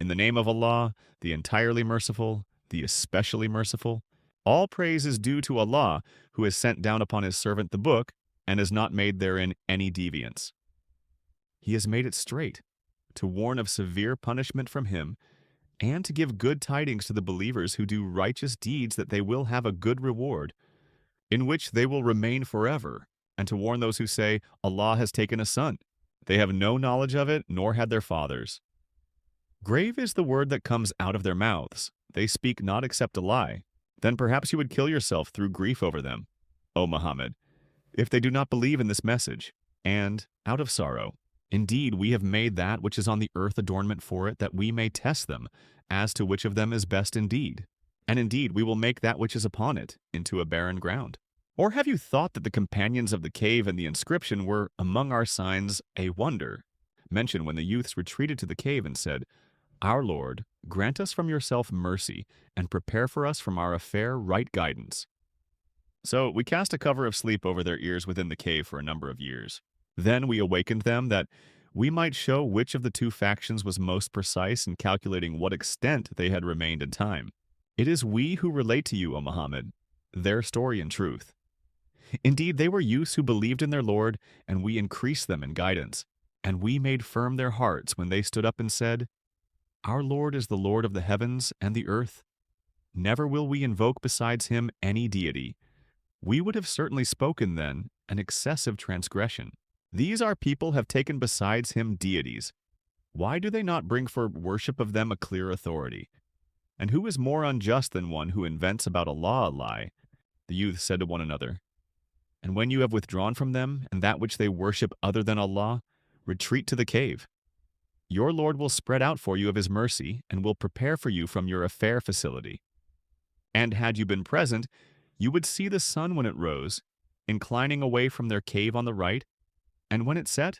In the name of Allah, the entirely merciful, the especially merciful. All praise is due to Allah, who has sent down upon his servant the book, and has not made therein any deviance. He has made it straight, to warn of severe punishment from him, and to give good tidings to the believers who do righteous deeds that they will have a good reward, in which they will remain forever, and to warn those who say, Allah has taken a son. They have no knowledge of it, nor had their fathers. Grave is the word that comes out of their mouths. They speak not except a lie. Then perhaps you would kill yourself through grief over them, O Muhammad, if they do not believe in this message, and out of sorrow. Indeed, we have made that which is on the earth adornment for it, that we may test them, as to which of them is best indeed. And indeed, we will make that which is upon it into a barren ground. Or have you thought that the companions of the cave and the inscription were, among our signs, a wonder? Mention when the youths retreated to the cave and said, Our Lord, grant us from yourself mercy, and prepare for us from our affair right guidance. So we cast a cover of sleep over their ears within the cave for a number of years. Then we awakened them that we might show which of the two factions was most precise in calculating what extent they had remained in time. It is we who relate to you, O Muhammad, their story in truth. Indeed, they were youths who believed in their Lord, and we increased them in guidance. And we made firm their hearts when they stood up and said, Our Lord is the Lord of the heavens and the earth. Never will we invoke besides him any deity. We would have certainly spoken then an excessive transgression. These our people have taken besides him deities. Why do they not bring for worship of them a clear authority? And who is more unjust than one who invents about Allah a lie? The youth said to one another, And when you have withdrawn from them, and that which they worship other than Allah, retreat to the cave. Your Lord will spread out for you of his mercy, and will prepare for you from your affair facility. And had you been present, you would see the sun when it rose, inclining away from their cave on the right, and when it set,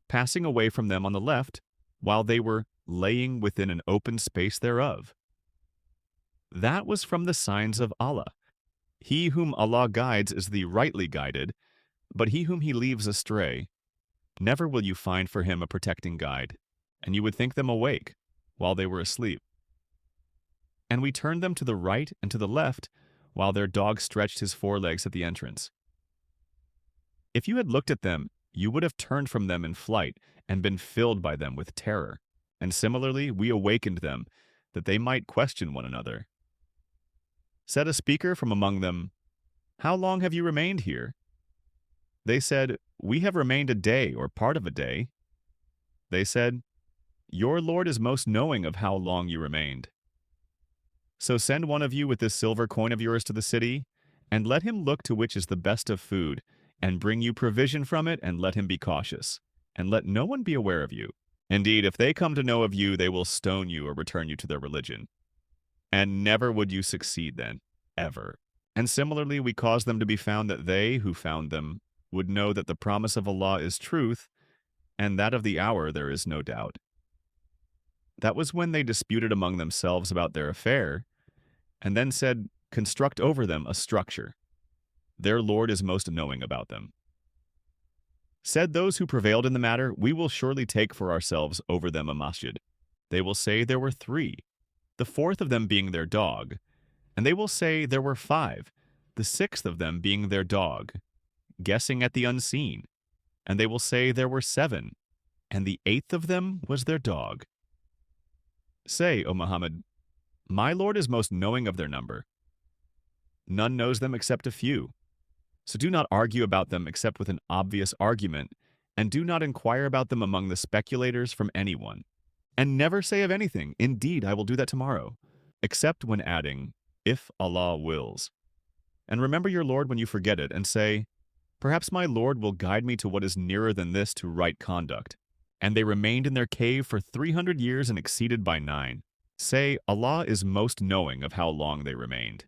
passing away from them on the left, while they were laying within an open space thereof. That was from the signs of Allah. He whom Allah guides is the rightly guided, but he whom he leaves astray, never will you find for him a protecting guide, and you would think them awake while they were asleep. And we turned them to the right and to the left, while their dog stretched his forelegs at the entrance. If you had looked at them, you would have turned from them in flight and been filled by them with terror. And similarly, we awakened them, that they might question one another. Said a speaker from among them, How long have you remained here? They said, We have remained a day or part of a day. They said, Your Lord is most knowing of how long you remained. So send one of you with this silver coin of yours to the city, and let him look to which is the best of food, and bring you provision from it, and let him be cautious, and let no one be aware of you. Indeed, if they come to know of you, they will stone you or return you to their religion. And never would you succeed then, ever. And similarly, we cause them to be found that they, who found them, would know that the promise of Allah is truth, and that of the hour there is no doubt. That was when they disputed among themselves about their affair, and then said, Construct over them a structure. Their Lord is most knowing about them. Said those who prevailed in the matter, We will surely take for ourselves over them a masjid. They will say there were 3, the 4th of them being their dog, and they will say there were 5, the 6th of them being their dog, guessing at the unseen, and they will say there were 7, and the 8th of them was their dog. Say, O Muhammad, My Lord is most knowing of their number. None knows them except a few. So do not argue about them except with an obvious argument, and do not inquire about them among the speculators from anyone. And never say of anything, Indeed, I will do that tomorrow, except when adding, If Allah wills. And remember your Lord when you forget it, and say, Perhaps my Lord will guide me to what is nearer than this to right conduct. And they remained in their cave for 300 years and exceeded by 9. Say, Allah is most knowing of how long they remained.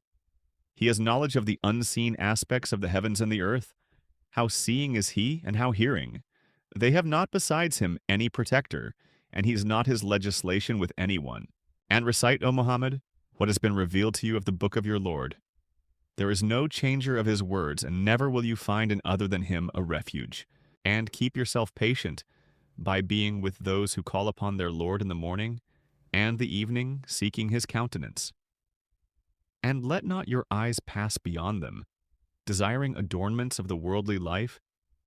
He has knowledge of the unseen aspects of the heavens and the earth. How seeing is he, and how hearing. They have not besides him any protector, and he is not his legislation with anyone. And recite, O Muhammad, what has been revealed to you of the book of your Lord. There is no changer of his words, and never will you find in other than him a refuge. And keep yourself patient by being with those who call upon their Lord in the morning, and the evening seeking his countenance. And let not your eyes pass beyond them, desiring adornments of the worldly life,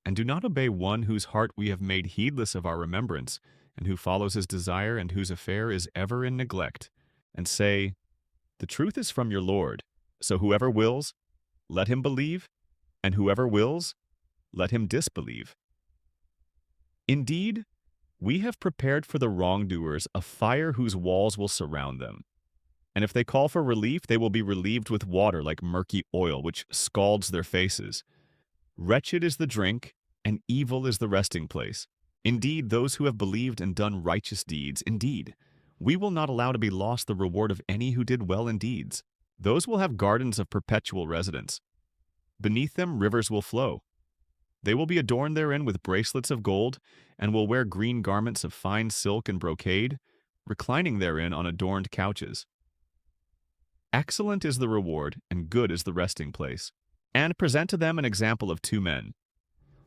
and do not obey one whose heart we have made heedless of our remembrance, and who follows his desire, and whose affair is ever in neglect, and say, the truth is from your Lord, so whoever wills, let him believe, and whoever wills, let him disbelieve. Indeed, we have prepared for the wrongdoers a fire whose walls will surround them. And if they call for relief, they will be relieved with water like murky oil, which scalds their faces. Wretched is the drink, and evil is the resting place. Indeed, those who have believed and done righteous deeds, indeed, we will not allow to be lost the reward of any who did well in deeds. Those will have gardens of perpetual residence. Beneath them rivers will flow. They will be adorned therein with bracelets of gold, and will wear green garments of fine silk and brocade, reclining therein on adorned couches. Excellent is the reward, and good is the resting place. And present to them an example of two men.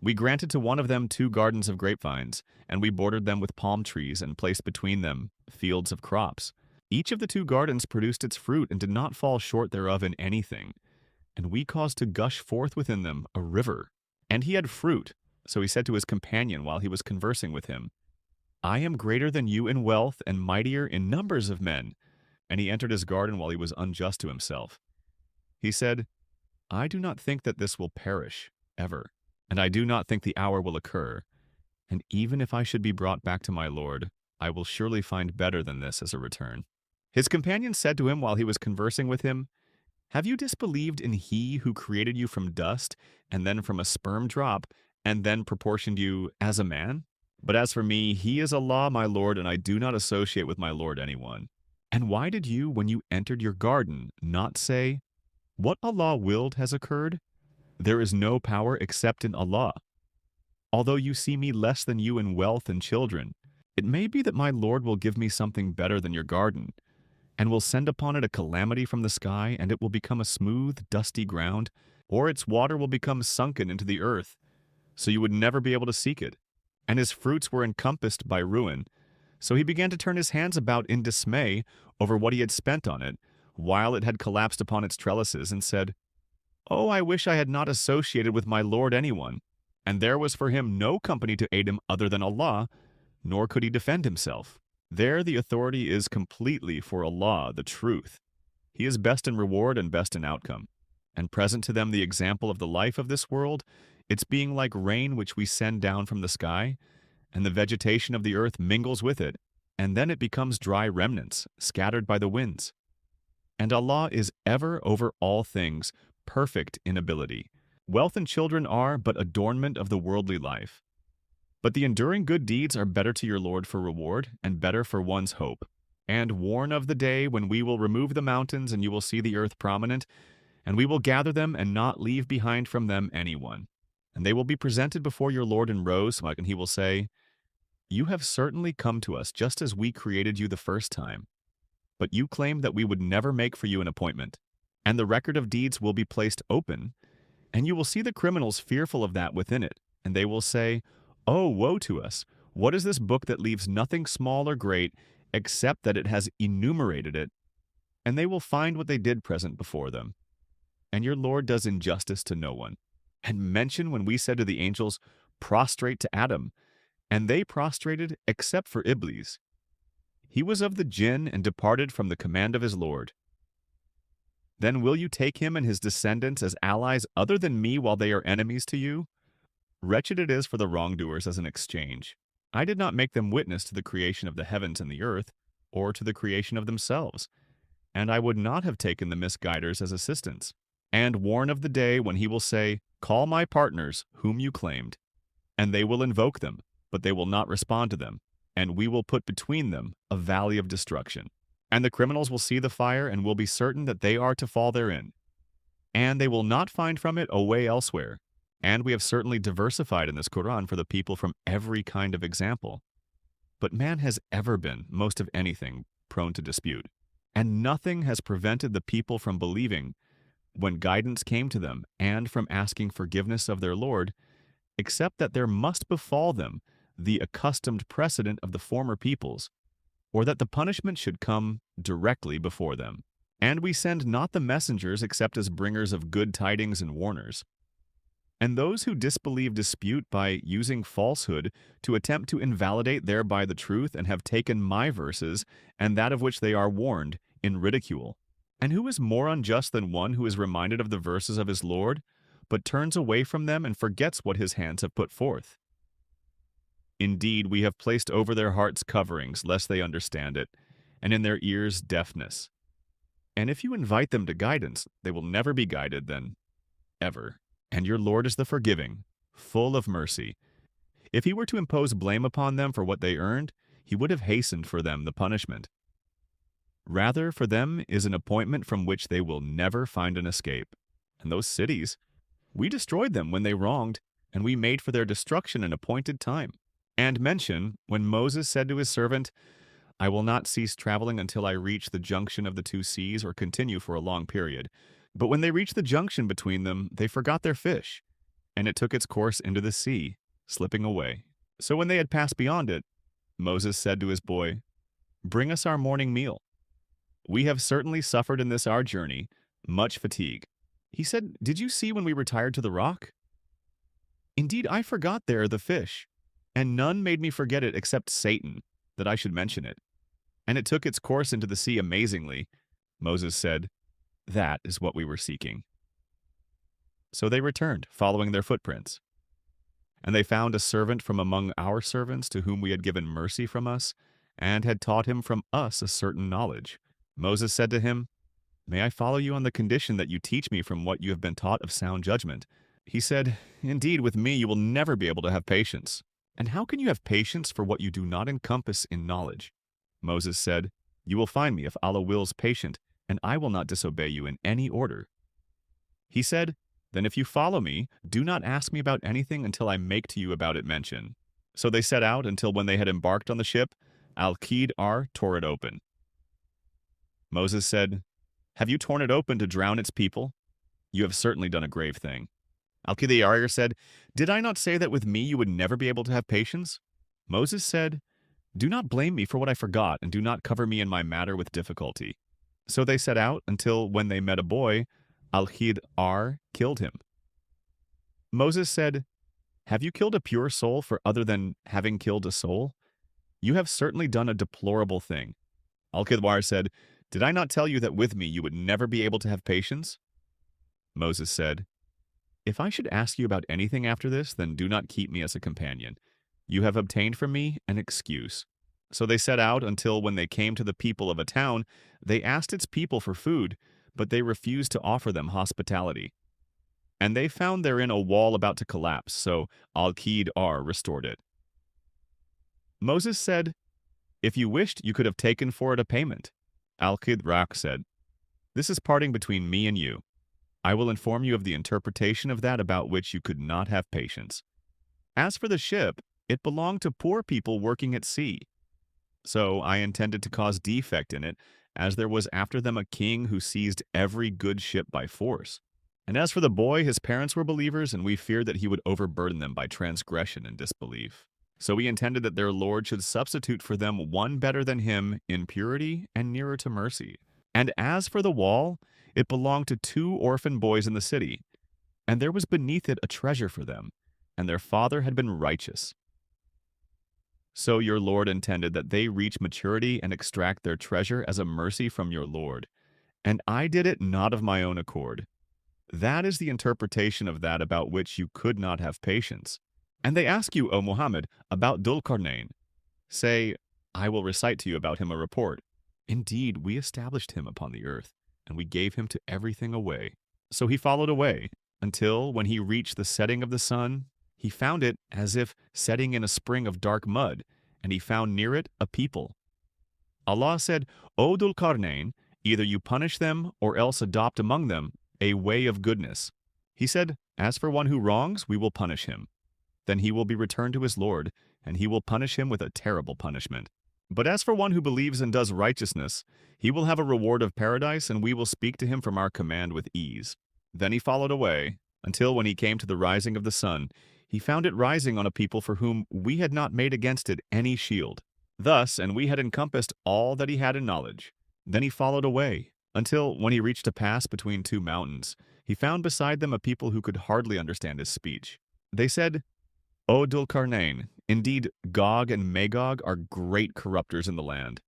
We granted to one of them 2 gardens of grapevines, and we bordered them with palm trees, and placed between them fields of crops. Each of the 2 gardens produced its fruit, and did not fall short thereof in anything. And we caused to gush forth within them a river. And he had fruit, so he said to his companion while he was conversing with him, I am greater than you in wealth, and mightier in numbers of men. And he entered his garden while he was unjust to himself. He said, I do not think that this will perish, ever, and I do not think the hour will occur. And even if I should be brought back to my Lord, I will surely find better than this as a return. His companion said to him while he was conversing with him, Have you disbelieved in He who created you from dust, and then from a sperm drop, and then proportioned you as a man? But as for me, He is Allah, my Lord, and I do not associate with my Lord anyone. And why did you, when you entered your garden, not say, What Allah willed has occurred? There is no power except in Allah. Although you see me less than you in wealth and children, it may be that my Lord will give me something better than your garden, and will send upon it a calamity from the sky, and it will become a smooth, dusty ground, or its water will become sunken into the earth, so you would never be able to seek it. And his fruits were encompassed by ruin. So he began to turn his hands about in dismay over what he had spent on it, while it had collapsed upon its trellises, and said, Oh, I wish I had not associated with my Lord anyone. And there was for him no company to aid him other than Allah, nor could he defend himself. There the authority is completely for Allah, the truth. He is best in reward and best in outcome. And present to them the example of the life of this world, its being like rain which we send down from the sky, and the vegetation of the earth mingles with it, and then it becomes dry remnants, scattered by the winds. And Allah is ever over all things, perfect in ability. Wealth and children are but adornment of the worldly life. But the enduring good deeds are better to your Lord for reward, and better for one's hope. And warn of the day when we will remove the mountains, and you will see the earth prominent, and we will gather them and not leave behind from them anyone. And they will be presented before your Lord in rows, and he will say, You have certainly come to us just as we created you the first time. But you claimed that we would never make for you an appointment. And the record of deeds will be placed open, and you will see the criminals fearful of that within it, and they will say, Oh, woe to us! What is this book that leaves nothing small or great, except that it has enumerated it? And they will find what they did present before them. And your Lord does injustice to no one. And mention when we said to the angels, Prostrate to Adam, and they prostrated except for Iblis. He was of the jinn and departed from the command of his Lord. Then will you take him and his descendants as allies other than me while they are enemies to you? Wretched it is for the wrongdoers as an exchange. I did not make them witness to the creation of the heavens and the earth, or to the creation of themselves, and I would not have taken the misguiders as assistants. And warn of the day when he will say, Call my partners, whom you claimed. And they will invoke them, but they will not respond to them, and we will put between them a valley of destruction. And the criminals will see the fire and will be certain that they are to fall therein. And they will not find from it a way elsewhere. And we have certainly diversified in this Quran for the people from every kind of example. But man has ever been, most of anything, prone to dispute. And nothing has prevented the people from believing when guidance came to them and from asking forgiveness of their Lord, except that there must befall them the accustomed precedent of the former peoples, or that the punishment should come directly before them. And we send not the messengers except as bringers of good tidings and warners. And those who disbelieve dispute by using falsehood to attempt to invalidate thereby the truth, and have taken my verses, and that of which they are warned, in ridicule. And who is more unjust than one who is reminded of the verses of his Lord, but turns away from them and forgets what his hands have put forth? Indeed, we have placed over their hearts coverings, lest they understand it, and in their ears deafness. And if you invite them to guidance, they will never be guided then, ever. And your Lord is the forgiving, full of mercy. If he were to impose blame upon them for what they earned, he would have hastened for them the punishment. Rather, for them is an appointment from which they will never find an escape. And those cities, we destroyed them when they wronged, and we made for their destruction an appointed time. And mention, when Moses said to his servant, I will not cease traveling until I reach the junction of the two seas or continue for a long period. But when they reached the junction between them, they forgot their fish, and it took its course into the sea, slipping away. So when they had passed beyond it, Moses said to his boy, Bring us our morning meal. We have certainly suffered in this our journey, much fatigue. He said, Did you see when we retired to the rock? Indeed, I forgot there the fish, and none made me forget it except Satan, that I should mention it. And it took its course into the sea amazingly. Moses said, That is what we were seeking. So they returned, following their footprints. And they found a servant from among our servants to whom we had given mercy from us, and had taught him from us a certain knowledge. Moses said to him, May I follow you on the condition that you teach me from what you have been taught of sound judgment? He said, Indeed, with me you will never be able to have patience. And how can you have patience for what you do not encompass in knowledge? Moses said, You will find me if Allah wills patient, and I will not disobey you in any order. He said, Then if you follow me, do not ask me about anything until I make to you about it mention. So they set out until when they had embarked on the ship, Al-Kahf tore it open. Moses said, Have you torn it open to drown its people? You have certainly done a grave thing. Al-Kahf said, Did I not say that with me you would never be able to have patience? Moses said, Do not blame me for what I forgot, and do not cover me in my matter with difficulty. So they set out until when they met a boy, Al-Kahf killed him. Moses said, Have you killed a pure soul for other than having killed a soul? You have certainly done a deplorable thing. Al-Kahf said, Did I not tell you that with me you would never be able to have patience? Moses said, If I should ask you about anything after this, then do not keep me as a companion. You have obtained from me an excuse. So they set out until when they came to the people of a town, they asked its people for food, but they refused to offer them hospitality. And they found therein a wall about to collapse, so Al-Kahf restored it. Moses said, If you wished, you could have taken for it a payment. Al-Kahf said, This is parting between me and you. I will inform you of the interpretation of that about which you could not have patience. As for the ship, it belonged to poor people working at sea. So I intended to cause defect in it, as there was after them a king who seized every good ship by force. And as for the boy, his parents were believers, and we feared that he would overburden them by transgression and disbelief. So we intended that their Lord should substitute for them one better than him in purity and nearer to mercy. And as for the wall, it belonged to 2 orphan boys in the city, and there was beneath it a treasure for them, and their father had been righteous. So your Lord intended that they reach maturity and extract their treasure as a mercy from your Lord. And I did it not of my own accord. That is the interpretation of that about which you could not have patience. And they ask you, O Muhammad, about Dhul-Qarnayn. Say, I will recite to you about him a report. Indeed, we established him upon the earth, and we gave him to everything away. So he followed away, until, when he reached the setting of the sun, he found it as if setting in a spring of dark mud, and he found near it a people. Allah said, O Dhul-Qarnayn, either you punish them, or else adopt among them a way of goodness. He said, As for one who wrongs, we will punish him. Then he will be returned to his Lord, and he will punish him with a terrible punishment. But as for one who believes and does righteousness, he will have a reward of paradise, and we will speak to him from our command with ease. Then he followed away, until when he came to the rising of the sun, he found it rising on a people for whom we had not made against it any shield. Thus, and we had encompassed all that he had in knowledge. Then he followed away, until, when he reached a pass between two mountains, he found beside them a people who could hardly understand his speech. They said, O Dul-Qarnayn, indeed Gog and Magog are great corrupters in the land.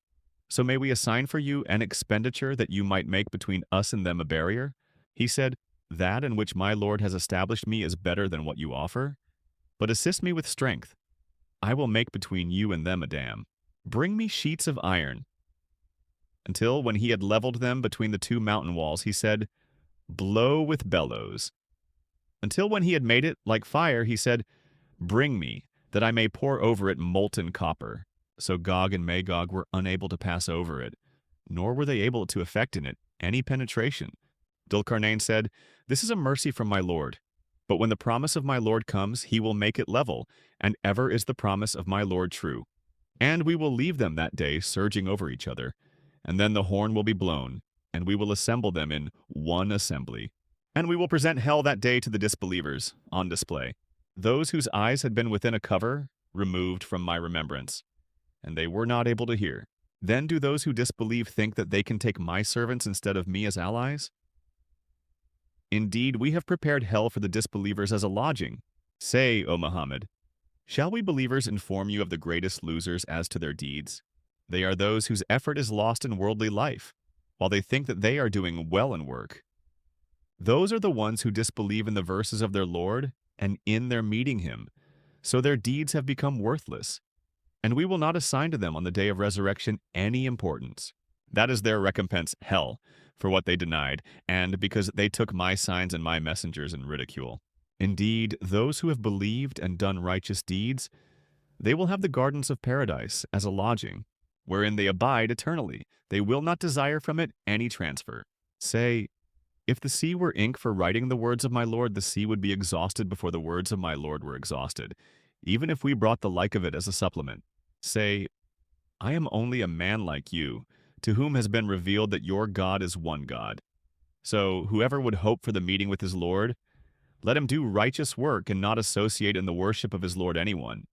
So may we assign for you an expenditure that you might make between us and them a barrier? He said, That in which my Lord has established me is better than what you offer. But assist me with strength. I will make between you and them a dam. Bring me sheets of iron. Until when he had leveled them between the two mountain walls, he said, Blow with bellows. Until when he had made it like fire, he said, Bring me, that I may pour over it molten copper. So Gog and Magog were unable to pass over it, nor were they able to effect in it any penetration. Dul-Qarnayn said, This is a mercy from my Lord. But when the promise of my Lord comes, he will make it level, and ever is the promise of my Lord true. And we will leave them that day surging over each other, and then the horn will be blown, and we will assemble them in one assembly. And we will present hell that day to the disbelievers, on display, those whose eyes had been within a cover, removed from my remembrance, and they were not able to hear. Then do those who disbelieve think that they can take my servants instead of me as allies? Indeed, we have prepared hell for the disbelievers as a lodging. Say, O Muhammad, shall we believers inform you of the greatest losers as to their deeds? They are those whose effort is lost in worldly life, while they think that they are doing well in work. Those are the ones who disbelieve in the verses of their Lord and in their meeting him, so their deeds have become worthless, and we will not assign to them on the day of resurrection any importance. That is their recompense, hell, for what they denied, and because they took my signs and my messengers in ridicule. Indeed, those who have believed and done righteous deeds, they will have the gardens of paradise as a lodging, wherein they abide eternally. They will not desire from it any transfer. Say, if the sea were ink for writing the words of my Lord, the sea would be exhausted before the words of my Lord were exhausted, even if we brought the like of it as a supplement. Say, I am only a man like you, to whom has been revealed that your God is one God. So whoever would hope for the meeting with his Lord, let him do righteous work and not associate in the worship of his Lord anyone.